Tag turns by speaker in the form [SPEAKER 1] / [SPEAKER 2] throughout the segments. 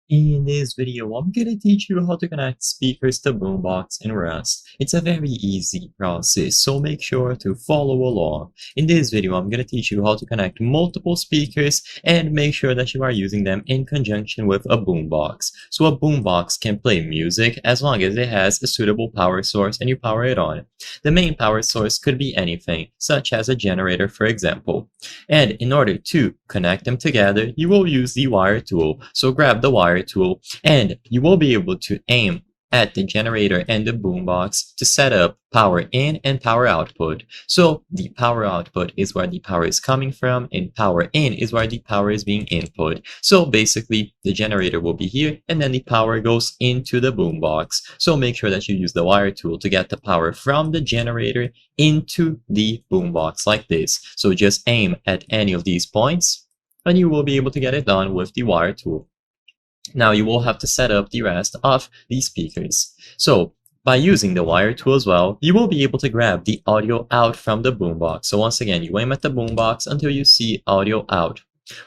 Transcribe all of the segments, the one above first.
[SPEAKER 1] In this video, I'm gonna teach you how to connect speakers to Boombox in Rust. It's a very easy process, so make sure to follow along. In this video, I'm gonna teach you how to connect multiple speakers and make sure that you are using them in conjunction with a boombox. So a boombox can play music as long as it has a suitable power source and you power it on. The main power source could be anything, such as a generator, for example. And in order to connect them together, you will use the wire tool. So grab the wire tool and you will be able to aim at the generator and the boombox to set up power in and power output. So the power output is where the power is coming from and power in is where the power is being input. So basically the generator will be here and then the power goes into the boombox. So make sure that you use the wire tool to get the power from the generator into the boombox like this. So just aim at any of these points and you will be able to get it done with the wire tool. Now you will have to set up the rest of these speakers. So by using the wire tool as well, you will be able to grab the audio out from the boombox. So once again, you aim at the boombox until you see audio out.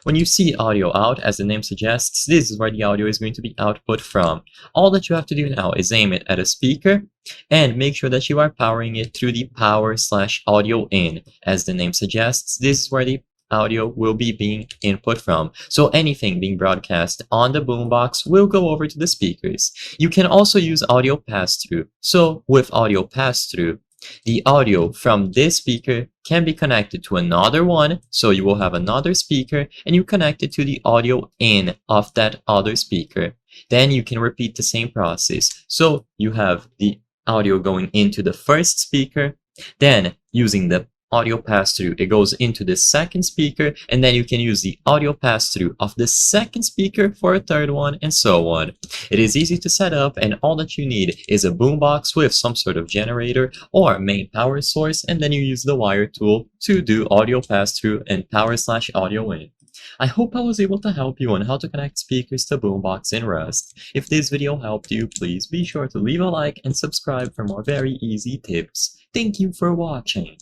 [SPEAKER 1] When you see audio out, as the name suggests, this is where the audio is going to be output from. All that you have to do now is aim it at a speaker and make sure that you are powering it through the power/audio in. As the name suggests, this is where the audio will be being input from. So anything being broadcast on the boombox will go over to the speakers. You can also use audio pass-through. So with audio pass-through, the audio from this speaker can be connected to another one. So you will have another speaker and you connect it to the audio in of that other speaker. Then you can repeat the same process. So you have the audio going into the first speaker, then using the audio pass-through, it goes into the second speaker, and then you can use the audio pass-through of the second speaker for a third one, and so on. It is easy to set up, and all that you need is a boombox with some sort of generator or main power source, and then you use the wire tool to do audio pass-through and power/audio in. I hope I was able to help you on how to connect speakers to Boombox in Rust. If this video helped you, please be sure to leave a like and subscribe for more very easy tips. Thank you for watching.